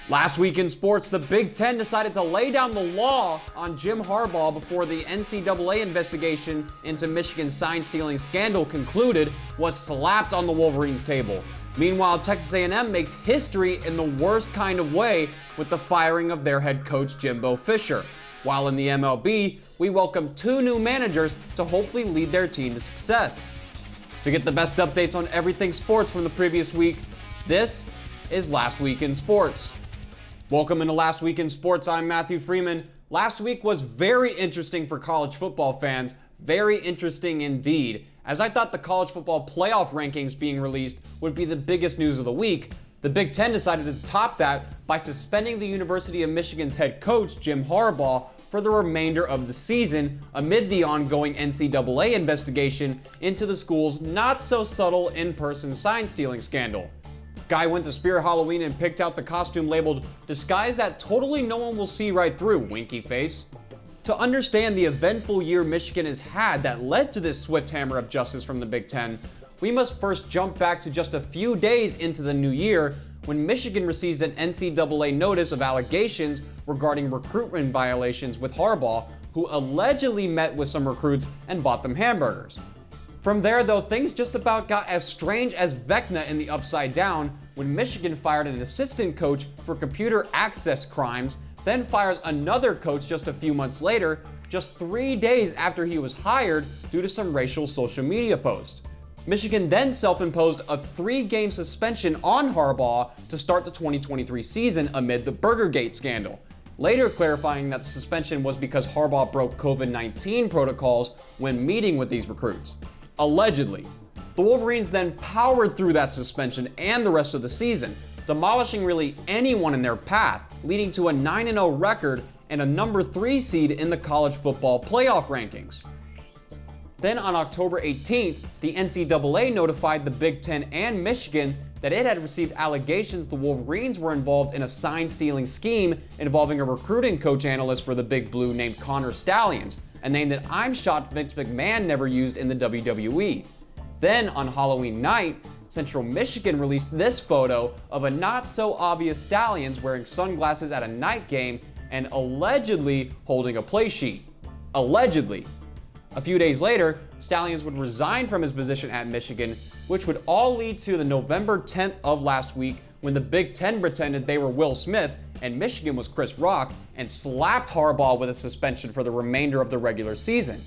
Last week in sports, the Big Ten decided to lay down the law on Jim Harbaugh before the NCAA investigation into Michigan's sign-stealing scandal concluded was slapped on the Wolverines' table. Meanwhile, Texas A&M makes history in the worst kind of way with the firing of their head coach, Jimbo Fisher. While in the MLB, we welcome two new managers to hopefully lead their team to success. To get the best updates on everything sports from the previous week, this is Last Week in Sports. Welcome into Last Week in Sports. I'm Matthew Freeman. Last week was very interesting for college football fans. Very interesting indeed. As I thought the college football playoff rankings being released would be the biggest news of the week, the Big Ten decided to top that by suspending the University of Michigan's head coach, Jim Harbaugh, for the remainder of the season amid the ongoing NCAA investigation into the school's not-so-subtle in-person sign-stealing scandal. Guy went to Spirit Halloween and picked out the costume labeled "disguise that totally no one will see right through, winky face." To understand the eventful year Michigan has had that led to this swift hammer of justice from the Big Ten, we must first jump back to just a few days into the new year when Michigan receives an NCAA notice of allegations regarding recruitment violations with Harbaugh, who allegedly met with some recruits and bought them hamburgers. From there, though, things just about got as strange as Vecna in the Upside Down when Michigan fired an assistant coach for computer access crimes, then fires another coach just a few months later, just 3 days after he was hired due to some racial social media posts. Michigan then self-imposed a 3-game suspension on Harbaugh to start the 2023 season amid the Burgergate scandal, later clarifying that the suspension was because Harbaugh broke COVID-19 protocols when meeting with these recruits. Allegedly. The Wolverines then powered through that suspension and the rest of the season, demolishing really anyone in their path, leading to a 9-0 record and a number 3 seed in the college football playoff rankings. Then on October 18th, the NCAA notified the Big Ten and Michigan that it had received allegations the Wolverines were involved in a sign-stealing scheme involving a recruiting coach analyst for the Big Blue named Connor Stallions, a name that I'm shocked Vince McMahon never used in the WWE. Then on Halloween night, Central Michigan released this photo of a not-so-obvious Stallions wearing sunglasses at a night game and allegedly holding a play sheet. Allegedly. A few days later, Stallions would resign from his position at Michigan, which would all lead to the November 10th of last week when the Big Ten pretended they were Will Smith and Michigan was Chris Rock and slapped Harbaugh with a suspension for the remainder of the regular season.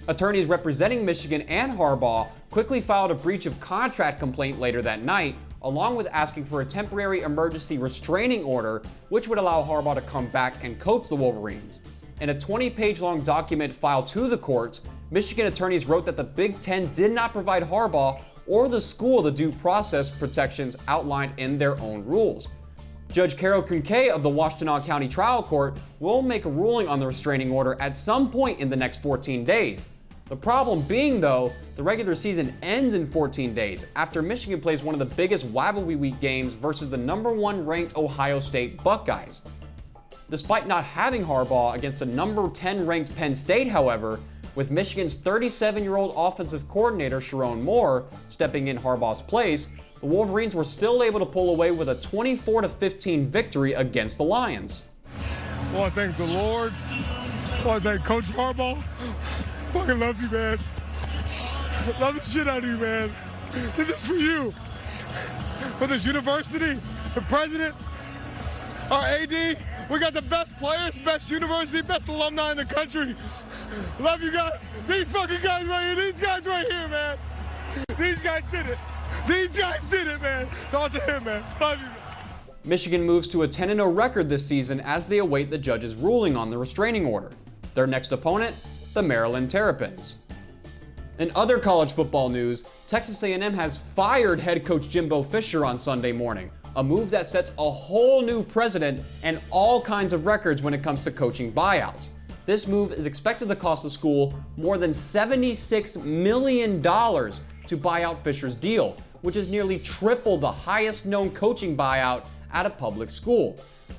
Attorneys representing Michigan and Harbaugh quickly filed a breach of contract complaint later that night, along with asking for a temporary emergency restraining order, which would allow Harbaugh to come back and coach the Wolverines. In a 20-page-long document filed to the courts, Michigan attorneys wrote that the Big Ten did not provide Harbaugh or the school the due process protections outlined in their own rules. Judge Carol Kunkay of the Washtenaw County Trial Court will make a ruling on the restraining order at some point in the next 14 days. The problem being, though, the regular season ends in 14 days after Michigan plays one of the biggest rivalry week games versus the number 1 ranked Ohio State Buckeyes. Despite not having Harbaugh against a number 10 ranked Penn State, however, with Michigan's 37-year-old offensive coordinator Sharon Moore stepping in Harbaugh's place, the Wolverines were still able to pull away with a 24-15 victory against the Lions. I want to thank the Lord. I want to thank Coach Harbaugh. Fucking love you, man. Love the shit out of you, man. Did this for you. For this university, the president, our AD. We got the best players, best university, best alumni in the country. Love you guys. These fucking guys right here. These guys right here, man. These guys did it. These guys did it, man. Talk to him, man. Love you. Michigan moves to a 10-0 record this season as they await the judge's ruling on the restraining order. Their next opponent, the Maryland Terrapins. In other college football news, Texas A&M has fired head coach Jimbo Fisher on Sunday morning, a move that sets a whole new precedent and all kinds of records when it comes to coaching buyouts. This move is expected to cost the school more than $76 million to buy out Fisher's deal, which is nearly triple the highest known coaching buyout at a public school.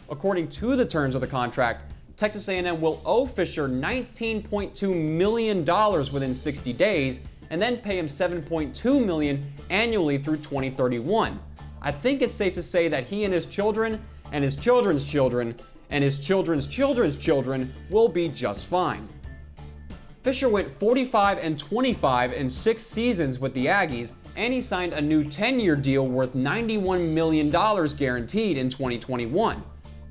According to the terms of the contract, Texas A&M will owe Fisher $19.2 million within 60 days and then pay him $7.2 million annually through 2031. I think it's safe to say that he and his children and his children's children, and his children's children's children will be just fine. Fisher went 45-25 in 6 seasons with the Aggies, and he signed a new 10-year deal worth $91 million guaranteed in 2021.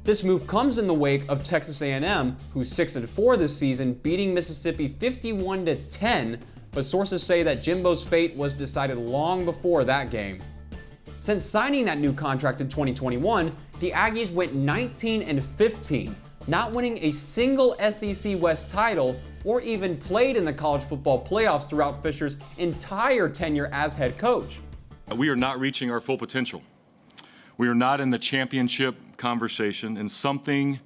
This move comes in the wake of Texas A&M, who's 6-4 this season, beating Mississippi 51-10, but sources say that Jimbo's fate was decided long before that game. Since signing that new contract in 2021, the Aggies went 19-15, not winning a single SEC West title or even played in the college football playoffs throughout Fisher's entire tenure as head coach. We are not reaching our full potential. We are not in the championship conversation, and something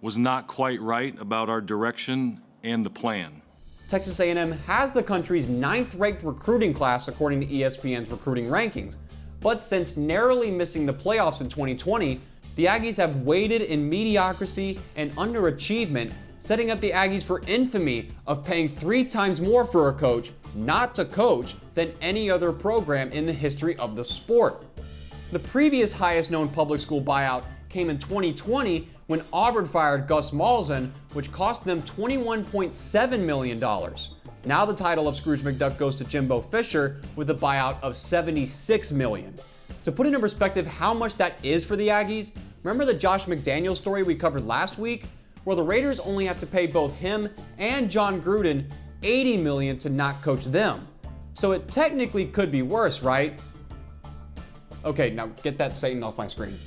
was not quite right about our direction and the plan. Texas A&M has the country's 9th-ranked recruiting class according to ESPN's recruiting rankings. But since narrowly missing the playoffs in 2020, the Aggies have waded in mediocrity and underachievement, setting up the Aggies for infamy of paying 3 times more for a coach not to coach than any other program in the history of the sport. The previous highest known public school buyout came in 2020 when Auburn fired Gus Malzahn, which cost them $21.7 million. Now the title of Scrooge McDuck goes to Jimbo Fisher with a buyout of $76 million. To put into perspective how much that is for the Aggies, remember the Josh McDaniels story we covered last week? Where the Raiders only have to pay both him and John Gruden $80 million to not coach them. So it technically could be worse, right? Okay, now get that Satan off my screen.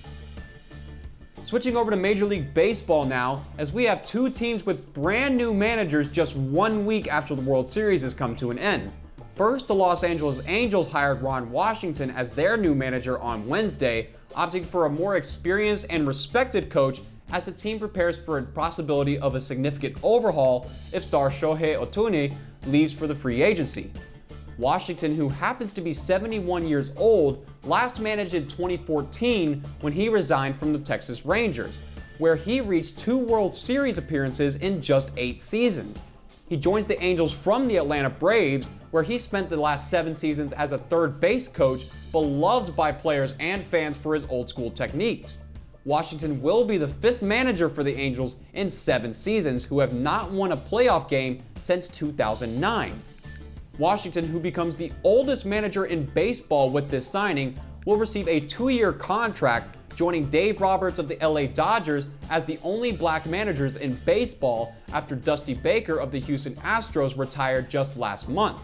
Switching over to Major League Baseball now, as we have 2 teams with brand new managers just 1 week after the World Series has come to an end. First, the Los Angeles Angels hired Ron Washington as their new manager on Wednesday, opting for a more experienced and respected coach as the team prepares for a possibility of a significant overhaul if star Shohei Ohtani leaves for the free agency. Washington, who happens to be 71 years old, last managed in 2014 when he resigned from the Texas Rangers, where he reached 2 World Series appearances in just 8 seasons. He joins the Angels from the Atlanta Braves, where he spent the last 7 seasons as a third base coach, beloved by players and fans for his old school techniques. Washington will be the 5th manager for the Angels in 7 seasons who have not won a playoff game since 2009. Washington, who becomes the oldest manager in baseball with this signing, will receive a 2-year contract, joining Dave Roberts of the LA Dodgers as the only black managers in baseball after Dusty Baker of the Houston Astros retired just last month.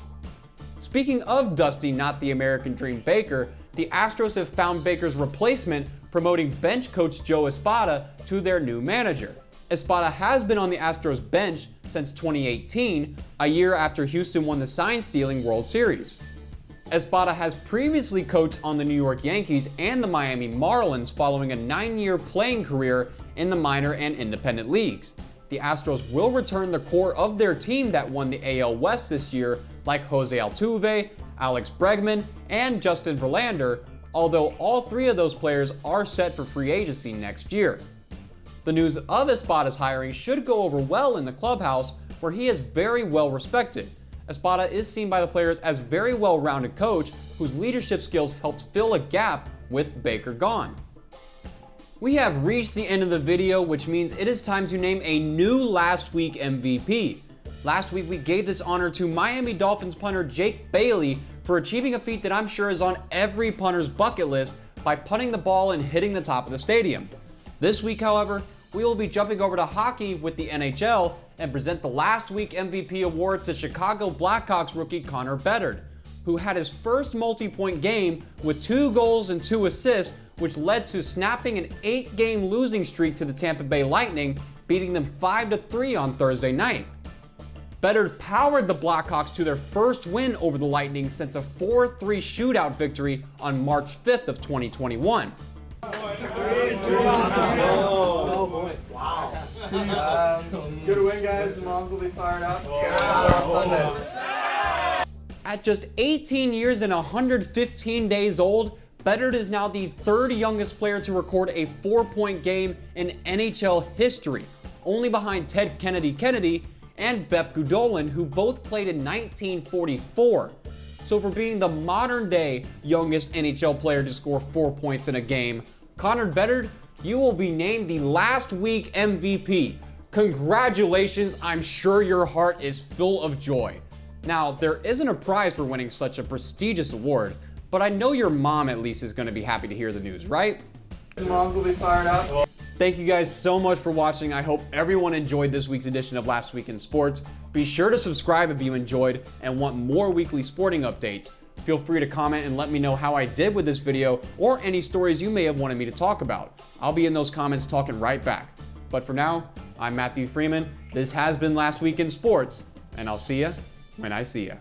Speaking of Dusty, not the American Dream Baker, the Astros have found Baker's replacement, promoting bench coach Joe Espada to their new manager. Espada has been on the Astros bench since 2018, a year after Houston won the sign-stealing World Series. Espada has previously coached on the New York Yankees and the Miami Marlins following a 9-year playing career in the minor and independent leagues. The Astros will return the core of their team that won the AL West this year, like Jose Altuve, Alex Bregman, and Justin Verlander, although all 3 of those players are set for free agency next year. The news of Espada's hiring should go over well in the clubhouse, where he is very well respected. Espada is seen by the players as a very well-rounded coach whose leadership skills helped fill a gap with Baker gone. We have reached the end of the video, which means it is time to name a new last week MVP. Last week we gave this honor to Miami Dolphins punter Jake Bailey for achieving a feat that I'm sure is on every punter's bucket list by punting the ball and hitting the top of the stadium. This week, however, we will be jumping over to hockey with the NHL and present the last week MVP award to Chicago Blackhawks rookie Connor Bedard, who had his first multi-point game with 2 goals and 2 assists, which led to snapping an 8-game losing streak to the Tampa Bay Lightning, beating them 5-3 on Thursday night. Bedard powered the Blackhawks to their first win over the Lightning since a 4-3 shootout victory on March 5th of 2021. Good win, guys. The moms will be fired up. On Sunday. At just 18 years and 115 days old, Bedard is now the 3rd youngest player to record a 4-point game in NHL history, only behind Ted Kennedy and Bep Gudolin, who both played in 1944. So for being the modern day youngest NHL player to score 4 points in a game, Connor Bedard, you will be named the last week MVP. Congratulations, I'm sure your heart is full of joy. Now, there isn't a prize for winning such a prestigious award, but I know your mom at least is going to be happy to hear the news, right? Moms will be fired up. Thank you guys so much for watching. I hope everyone enjoyed this week's edition of Last Week in Sports. Be sure to subscribe if you enjoyed and want more weekly sporting updates. Feel free to comment and let me know how I did with this video or any stories you may have wanted me to talk about. I'll be in those comments talking right back. But for now, I'm Matthew Freeman. This has been Last Week in Sports, and I'll see you when I see you.